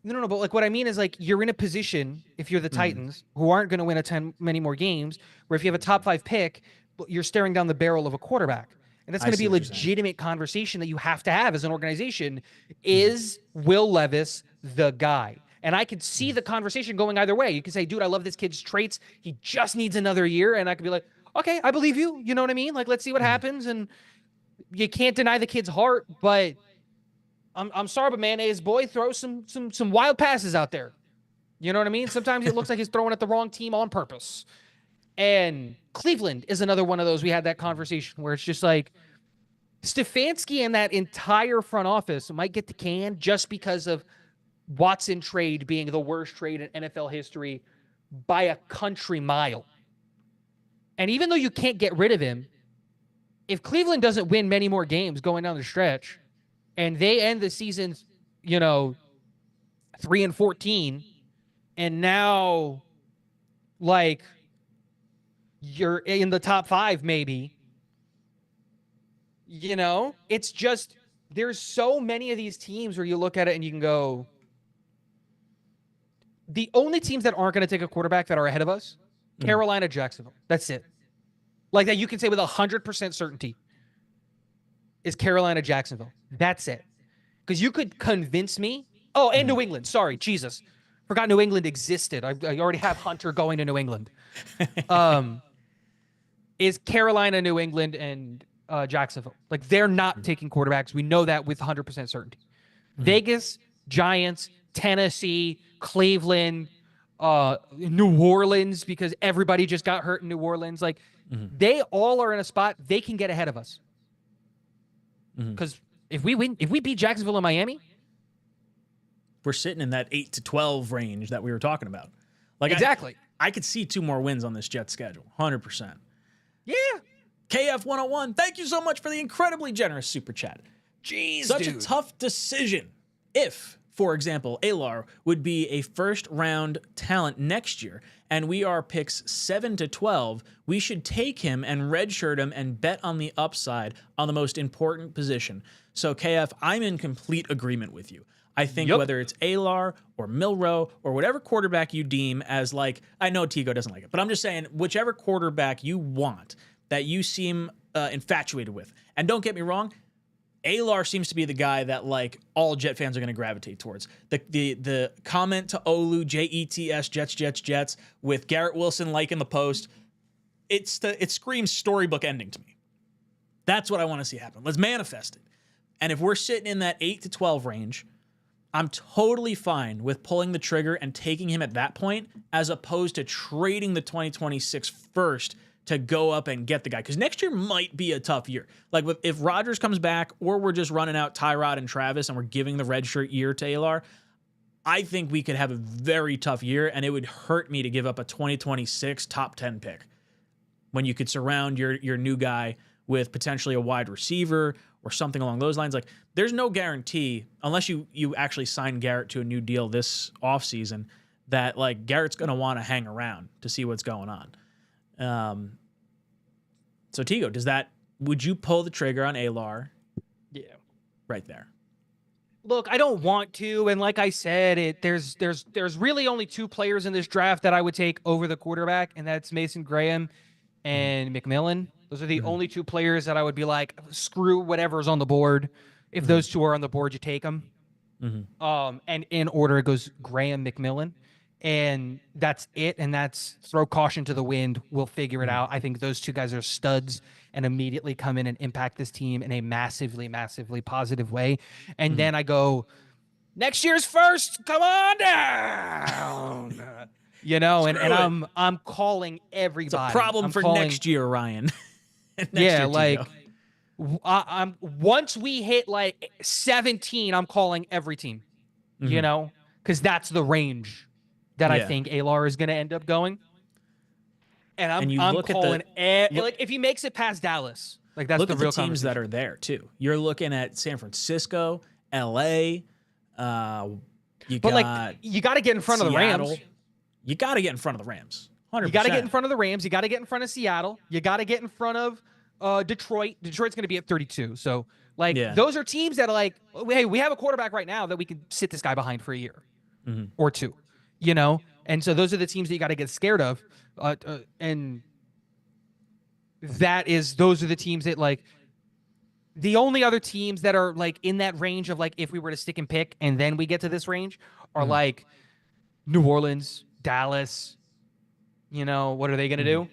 No, but like what I mean is, like, you're in a position, if you're the Titans, who aren't going to win many more games, where if you have a top 5 pick, you're staring down the barrel of a quarterback. And that's going to be a legitimate conversation that you have to have as an organization. Is Will Levis the guy? And I could see the conversation going either way. You could say, dude, I love this kid's traits. He just needs another year. And I could be like, okay, I believe you. You know what I mean? Like, let's see what happens. And you can't deny the kid's heart, but I'm sorry, but man, his boy throws some wild passes out there. You know what I mean? Sometimes it looks like he's throwing at the wrong team on purpose. And Cleveland is another one of those. We had that conversation where it's just like Stefanski and that entire front office might get the can just because of Watson trade being the worst trade in NFL history by a country mile. And even though you can't get rid of him, if Cleveland doesn't win many more games going down the stretch, and they end the season, 3-14, and now, like, you're in the top 5, maybe, it's just, there's so many of these teams where you look at it and you can go, the only teams that aren't going to take a quarterback that are ahead of us, Carolina, Jacksonville. That's it. Like, that you can say with 100% certainty is Carolina, Jacksonville. That's it. Because you could convince me. Oh, and New England. Sorry, Jesus. Forgot New England existed. I already have Hunter going to New England. Is Carolina, New England, and Jacksonville. Like, they're not taking quarterbacks. We know that with 100% certainty. Vegas, Giants, Tennessee, Cleveland, New Orleans, because everybody just got hurt in New Orleans. Like, they all are in a spot they can get ahead of us. Because if we beat Jacksonville and Miami, we're sitting in that 8-12 range that we were talking about. Like, exactly. I could see 2 more wins on this Jets schedule, 100%. Yeah. KF101, thank you so much for the incredibly generous super chat. Jeez, Such a tough decision. If, for example, 𝐒 would be a first-round talent next year, and we are picks 7-12, we should take him and redshirt him and bet on the upside on the most important position. So, KF, I'm in complete agreement with you. I think whether it's 𝐒 or Milroe or whatever quarterback you deem as, like, I know Tigo doesn't like it, but I'm just saying whichever quarterback you want that you seem infatuated with. And don't get me wrong, 𝐂 seems to be the guy that like all Jet fans are going to gravitate towards. The comment to Olu, JETS, Jets, with Garrett Wilson liking the post, it screams storybook ending to me. That's what I want to see happen. Let's manifest it. And if we're sitting in that 8 to 12 range, I'm totally fine with pulling the trigger and taking him at that point, as opposed to trading the 2026 first to go up and get the guy. Because next year might be a tough year. Like if Rodgers comes back, or we're just running out Tyrod and Travis and we're giving the redshirt year to 𝐂, I think we could have a very tough year, and it would hurt me to give up a 2026 top 10 pick when you could surround your new guy with potentially a wide receiver or something along those lines. Like, there's no guarantee, unless you actually sign Garrett to a new deal this offseason, that like Garrett's going to want to hang around to see what's going on. So Tigo, would you pull the trigger on 𝐂? Yeah. Right there. Look, I don't want to, and like I said, there's really only 2 players in this draft that I would take over the quarterback, and that's Mason Graham and McMillan. Those are the only 2 players that I would be like, screw whatever's on the board. If those 2 are on the board, you take them. And in order, it goes Graham, McMillan, and that's it. And that's throw caution to the wind. We'll figure it out. I think those 2 guys are studs and immediately come in and impact this team in a massively, massively positive way. And then I go, next year's first, come on down. And I'm calling everybody. It's a problem for next year, Ryan. Yeah, like I'm once we hit like 17, I'm calling every team, because that's the range that I think 𝐂 is going to end up going. And I'm calling like if he makes it past Dallas, like that's the real teams that are there too. You're looking at San Francisco, LA. You got to get in front of the Rams. You got to get in front of the Rams. 100%. You got to get in front of the Rams. You got to get in front of Seattle. You got to get in front of Detroit. Detroit's going to be at 32. So, those are teams that are like, hey, we have a quarterback right now that we can sit this guy behind for a year or 2, And so those are the teams that you got to get scared of. And those are the teams that, like, the only other teams that are, like, in that range of, like, if we were to stick and pick and then we get to this range are, like, New Orleans, Dallas. What are they going to do?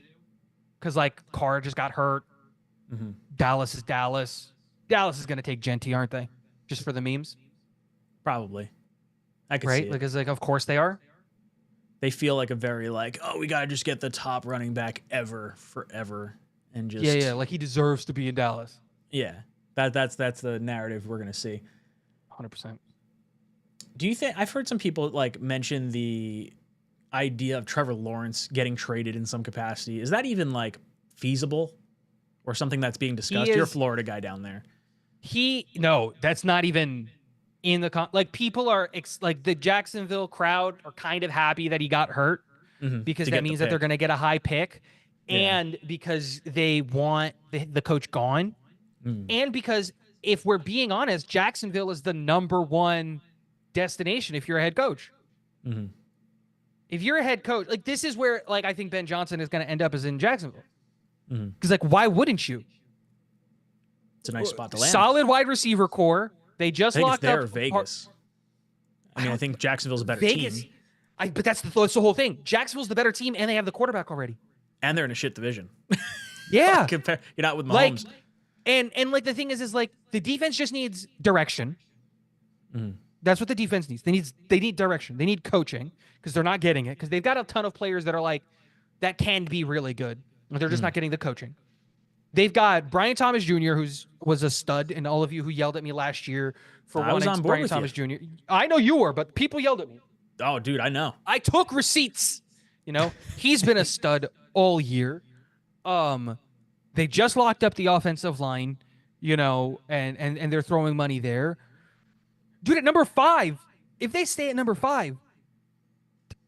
Because, like, Carr just got hurt. Dallas is Dallas. Dallas is going to take Genty, aren't they? Just for the memes? Probably. I could see it. Like, of course they are. They feel like a very, like, oh, we got to just get the top running back ever, forever. And just... Yeah, like he deserves to be in Dallas. Yeah. That's the narrative we're going to see. 100%. Do you think... I've heard some people, like, mention the idea of Trevor Lawrence getting traded in some capacity. Is that even, like, feasible or something that's being discussed? You're a Florida guy down there. No, that's not even in the like, people are like, the Jacksonville crowd are kind of happy that he got hurt because that means that they're going to get a high pick, and because they want the coach gone, and because if we're being honest, Jacksonville is the #1 destination if you're a head coach. If you're a head coach, like, this is where, like, I think Ben Johnson is going to end up, is in Jacksonville. Because, like, why wouldn't you? It's a nice spot to land. Solid wide receiver core. They just locked up Vegas. I think Jacksonville's a better team. But that's the whole thing. Jacksonville's the better team, and they have the quarterback already. And they're in a shit division. Yeah. You're not with Mahomes. And like, the thing is like, the defense just needs direction. That's what the defense needs. They need direction. They need coaching, because they're not getting it, because they've got a ton of players that are like, that can be really good. They're just not getting the coaching. They've got Brian Thomas Jr., was a stud, and all of you who yelled at me last year for wanting Brian Thomas Jr. I know you were, but people yelled at me. Oh, dude, I know. I took receipts. He's been a stud all year. They just locked up the offensive line, and they're throwing money there. Dude, at number 5, if they stay at number 5,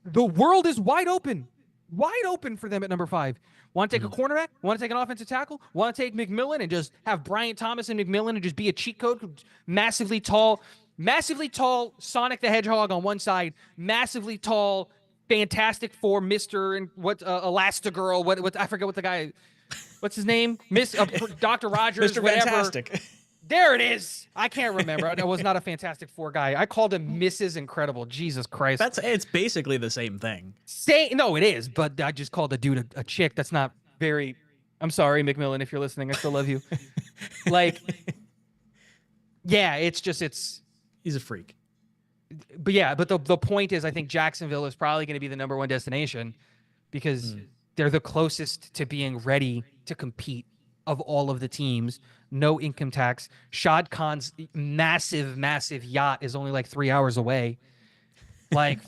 the world is wide open. Wide open for them at number 5. Want to take a cornerback? Want to take an offensive tackle? Want to take McMillan and just have Brian Thomas and McMillan and just be a cheat code? Massively tall Sonic the Hedgehog on one side, massively tall, Fantastic Four, Mr. and Elastigirl, what I forget what the guy, what's his name? Dr. Rodgers, Mr. whatever. Fantastic. There it is. I can't remember. I was not a Fantastic Four guy. I called him Mrs. Incredible. Jesus Christ. It's basically the same thing. No, it is, but I just called a dude a chick. That's not very. I'm sorry, McMillan, if you're listening. I still love you. Like, yeah, it's. He's a freak. But yeah, but the point is, I think Jacksonville is probably going to be the #1 destination because they're the closest to being ready to compete of all of the teams. No income tax. Shad Khan's massive yacht is only like 3 hours away. Like,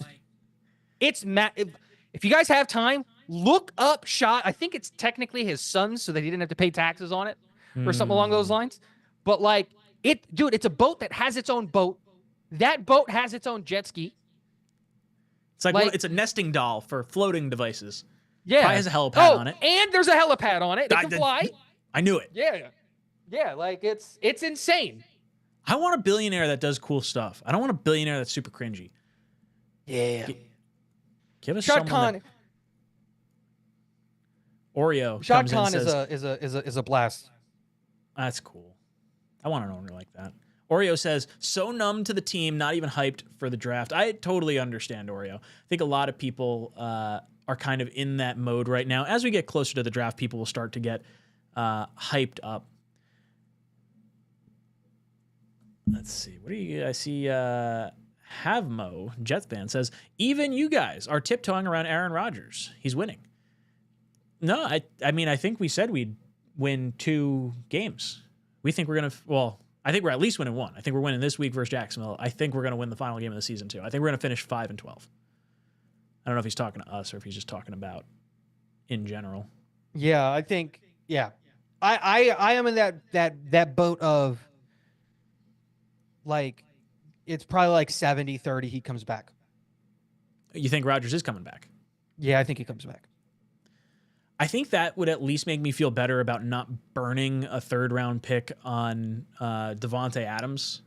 it's if you guys have time, look up Shad. I think it's technically his son's, so that he didn't have to pay taxes on it or something along those lines. But like, dude, it's a boat that has its own boat. That boat has its own jet ski. It's like it's a nesting doll for floating devices. Yeah, probably has a helipad on it, and there's a helipad on it. It can fly. I knew it. Yeah, like it's insane. I want a billionaire that does cool stuff. I don't want a billionaire that's super cringy. Yeah. Give us Shad Khan. Oreo. Shad Khan is a blast. That's cool. I want an owner like that. Oreo says, so numb to the team, not even hyped for the draft. I totally understand, Oreo. I think a lot of people are kind of in that mode right now. As we get closer to the draft, people will start to get hyped up. Let's see. What do you? I see. Havmo Jets fan says, even you guys are tiptoeing around Aaron Rodgers. He's winning. No, I mean, I think we said we'd win 2 games. We think we're gonna. Well, I think we're at least winning 1. I think we're winning this week versus Jacksonville. I think we're gonna win the final game of the season too. I think we're gonna finish 5-12. I don't know if he's talking to us or if he's just talking about in general. Yeah, I think. Yeah, I am in that boat of. Like, it's probably like 70-30 he comes back. You think Rodgers is coming back? Yeah, I think he comes back. I think that would at least make me feel better about not burning a 3rd-round pick on Davante Adams,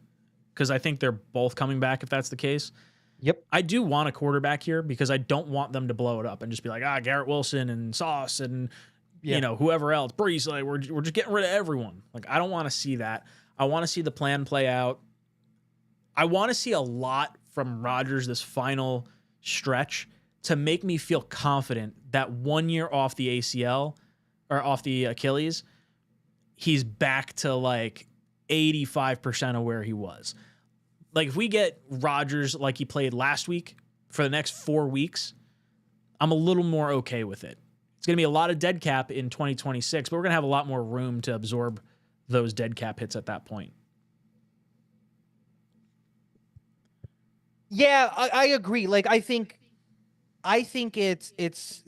because I think they're both coming back if that's the case. Yep. I do want a quarterback here because I don't want them to blow it up and just be like, Garrett Wilson and Sauce and you know, whoever else, Brees, like we're just getting rid of everyone. Like, I don't want to see that. I want to see the plan play out. I want to see a lot from Rodgers this final stretch to make me feel confident that 1 year off the ACL or off the Achilles, he's back to like 85% of where he was. Like, if we get Rodgers like he played last week for the next 4 weeks, I'm a little more okay with it. It's going to be a lot of dead cap in 2026, but we're going to have a lot more room to absorb those dead cap hits at that point. Yeah, I agree. Like, I think it's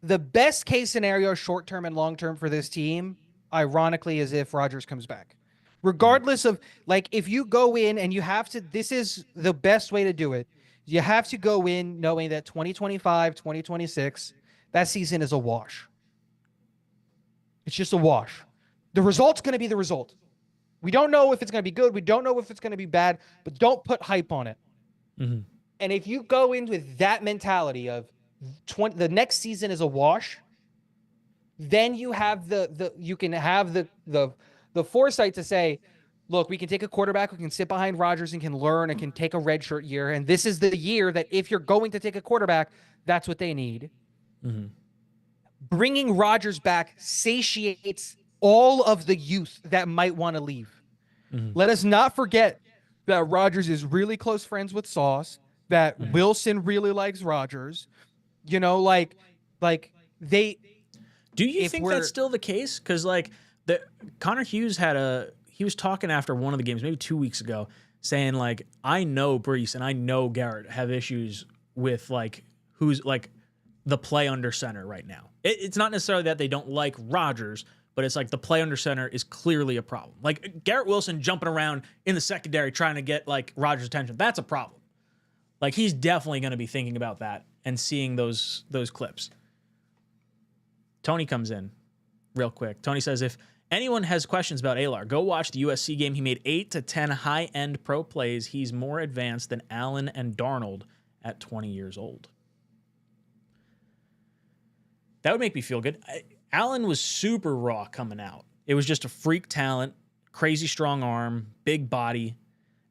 the best case scenario, short term and long term for this team, ironically, is if Rodgers comes back. Regardless of, like, if you go in and you have to, this is the best way to do it. You have to go in knowing that 2025, 2026, that season is a wash. It's just a wash. The result's going to be the result. We don't know if it's going to be good. We don't know if it's going to be bad, but don't put hype on it. Mm-hmm. And if you go in with that mentality of the next season is a wash, then you have you can have the foresight to say, look, we can take a quarterback who can sit behind Rodgers and can learn and can take a redshirt year. And this is the year that if you're going to take a quarterback, that's what they need. Mm-hmm. Bringing Rodgers back satiates all of the youth that might want to leave. Mm-hmm. Let us not forget that Rodgers is really close friends with Sauce, that Wilson really likes Rodgers. You know, like they. Do you think that's still the case? Because like Connor Hughes he was talking after one of the games, maybe 2 weeks ago, saying like, I know Brees and I know Garrett have issues with like who's like the play under center right now. It's not necessarily that they don't like Rodgers, but it's like the play under center is clearly a problem. Like Garrett Wilson jumping around in the secondary trying to get like Rodgers' attention. That's a problem. Like, he's definitely going to be thinking about that and seeing those clips. Tony comes in real quick. Tony says, if anyone has questions about Alar, go watch the USC game. He made 8 to 10 high-end pro plays. He's more advanced than Allen and Darnold at 20 years old. That would make me feel good. Allen was super raw coming out. It was just a freak talent, crazy strong arm, big body.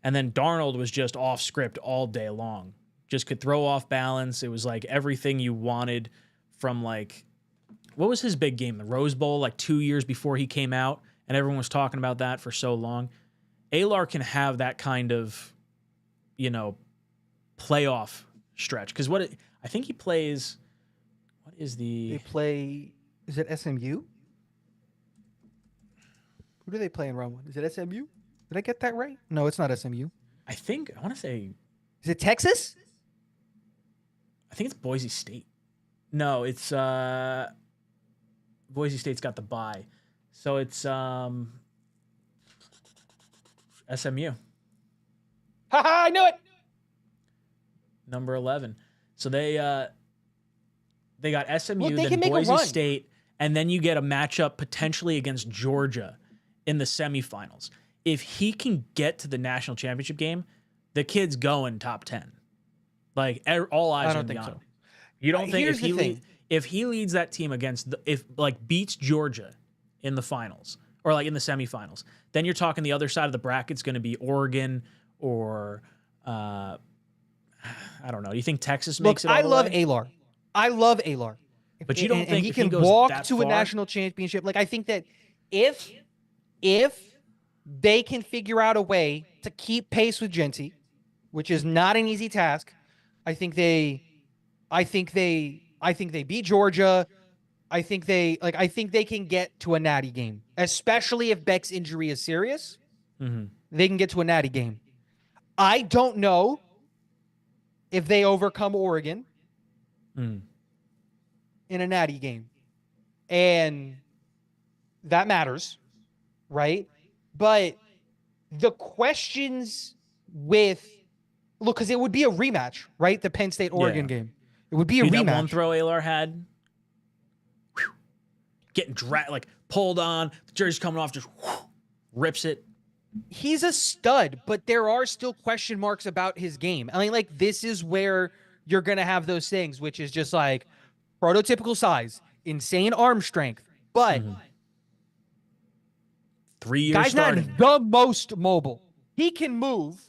And then Darnold was just off script all day long. Just could throw off balance. It was like everything you wanted from like, what was his big game? The Rose Bowl, like 2 years before he came out. And everyone was talking about that for so long. 𝐂 can have that kind of, you know, playoff stretch. Because I think he plays, what is the... They play, is it SMU? Who do they play in round one? Is it SMU? Did I get that right? No, it's not SMU. I want to say... Is it Texas? I think it's Boise State. No, it's Boise State's got the bye. So it's SMU. Haha, I knew it. Number 11. So they got SMU, Look, they then can make a Boise run. State, and then you get a matchup potentially against Georgia in the semifinals. If he can get to the national championship game, the kid's going top 10. Like all eyes are on him. so. You don't think Here's if he leads that team against beats Georgia in the finals or like in the semifinals, then you're talking the other side of the bracket's going to be Oregon or I don't know. Do you think Texas makes it? I love 𝐂. I love 𝐂. But you don't think he if can goes walk that to far? a national championship? Like I think that if they can figure out a way to keep pace with 𝐒𝐿, which is not an easy task, I think they beat Georgia. I think they can get to a natty game, especially if Beck's injury is serious. Mm-hmm. They can get to a natty game. I don't know if they overcome Oregon in a natty game, and that matters, right? But the questions because it would be a rematch, right? The Penn State Oregon game. It would be a rematch. That one throw 𝐂 had, getting dragged, like pulled on, the jersey's coming off, just rips it. He's a stud, but there are still question marks about his game. I mean, like, this is where you're going to have those things, which is just like prototypical size, insane arm strength, but 3 years guy's starting. not the most mobile. He can move,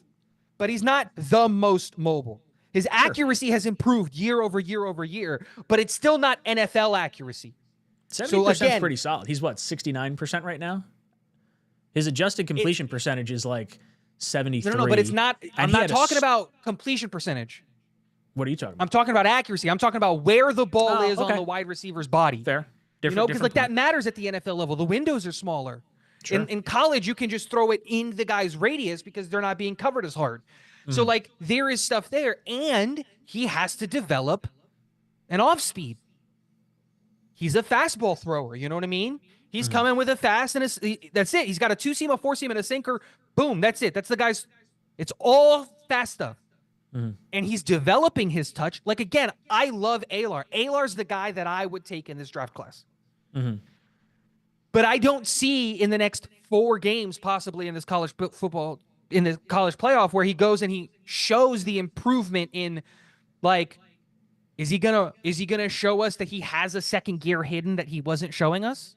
but he's not the most mobile. His accuracy has improved year over year over year, but it's still not NFL accuracy. 70% is pretty solid. He's what, 69% right now? His adjusted completion percentage is like 73. No, but it's not. I'm not talking about completion percentage. What are you talking about? I'm talking about accuracy. I'm talking about where the ball is on the wide receiver's body. Fair. Because like that matters at the NFL level. The windows are smaller. Sure. In college, you can just throw it in the guy's radius because they're not being covered as hard. So like there is stuff there, and he has to develop an off speed. He's a fastball thrower. You know what I mean? He's coming with a fast and that's it. He's got a 2-seam, a 4-seam, and a sinker. Boom. That's it. That's the guy's. It's all fast stuff. And he's developing his touch. Like, again, I love 𝐂. 𝐂's the guy that I would take in this draft class. But I don't see in the next 4 games, possibly in this college football, in the college playoff, where he goes and he shows the improvement in, like, is he gonna show us that he has a second gear hidden that he wasn't showing us?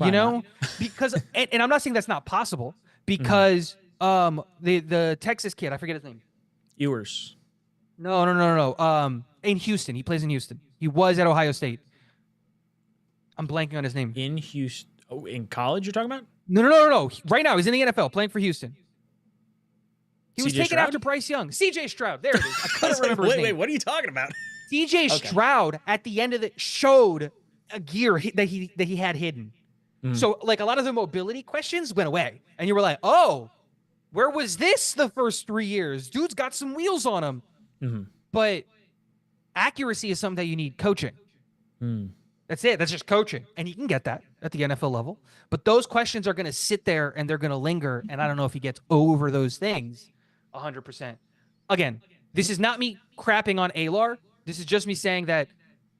You know, because and I'm not saying that's not possible, because the Texas kid, I forget his name. Ewers. No. In Houston, he plays in Houston. He was at Ohio State. I'm blanking on his name. In Houston, in college, you're talking about? No. Right now, he's in the NFL playing for Houston. He was C.J. taken Stroud? After Bryce Young. 𝐶J Stroud. There it is. I couldn't remember his name. Wait, what are you talking about? 𝐶J Stroud at the end of the showed a gear that he had hidden. So like a lot of the mobility questions went away, and you were like, oh, where was this the first 3 years? Dude's got some wheels on him. But accuracy is something that you need coaching. That's it. That's just coaching. And he can get that at the NFL level. But those questions are going to sit there and they're going to linger. And I don't know if he gets over those things 100%. Again, this is not me crapping on 𝐂. This is just me saying that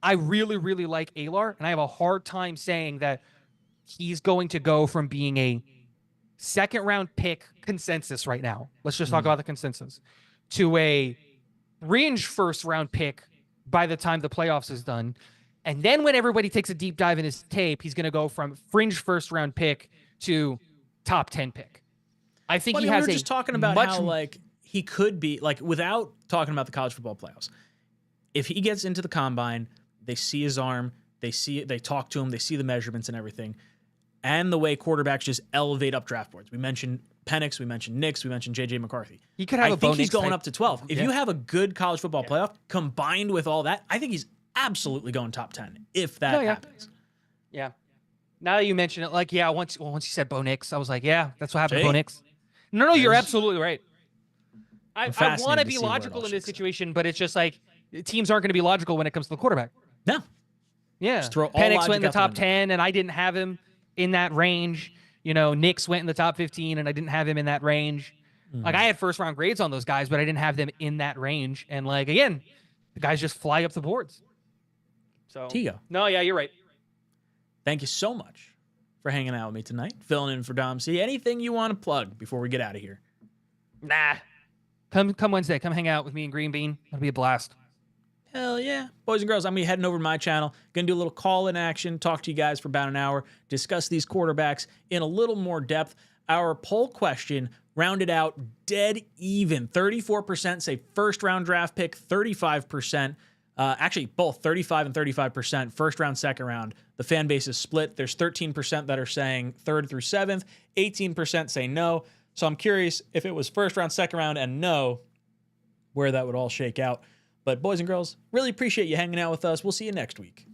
I really, really like 𝐂. And I have a hard time saying that he's going to go from being a second-round pick consensus right now. Let's just talk about the consensus. To a fringe first-round pick by the time the playoffs is done. And then when everybody takes a deep dive in his tape, he's going to go from fringe first-round pick to top 10 pick. I think Well, he we has were just talking about how like he could be like without talking about the college football playoffs. If he gets into the combine, they see his arm, they talk to him, they see the measurements and everything, and the way quarterbacks just elevate up draft boards. We mentioned Penix, we mentioned Nix, we mentioned J.J. McCarthy. He could have I think he's going up to 12. If you have a good college football playoff combined with all that, I think he's absolutely going top 10 if that happens. Yeah. Now that you mention it, like, once you said Bo Nix, I was like, yeah, that's what happened to Bo Nix. No, you're absolutely right. I want to be logical in this situation, but it's just like teams aren't going to be logical when it comes to the quarterback. No. Yeah. Just throw all Penix logic went in the out the top window. 10, and I didn't have him in that range. You know, Nix went in the top 15, and I didn't have him in that range. Like, I had first-round grades on those guys, but I didn't have them in that range. And, like, again, the guys just fly up the boards. So, Tigo. No, yeah, you're right. Thank you so much for hanging out with me tonight, filling in for Dom C. Anything you want to plug before we get out of here? Nah. Come Wednesday. Come hang out with me and Green Bean. It'll be a blast. Hell yeah. Boys and girls, I'm going to be heading over to my channel. Going to do a little call-in action, talk to you guys for about an hour, discuss these quarterbacks in a little more depth. Our poll question rounded out dead even. 34% say first-round draft pick, 35%. Actually, both 35 and 35%, first round, second round. The fan base is split. There's 13% that are saying third through seventh, 18% say no. So I'm curious if it was first round, second round, and no, where that would all shake out. But boys and girls, really appreciate you hanging out with us. We'll see you next week.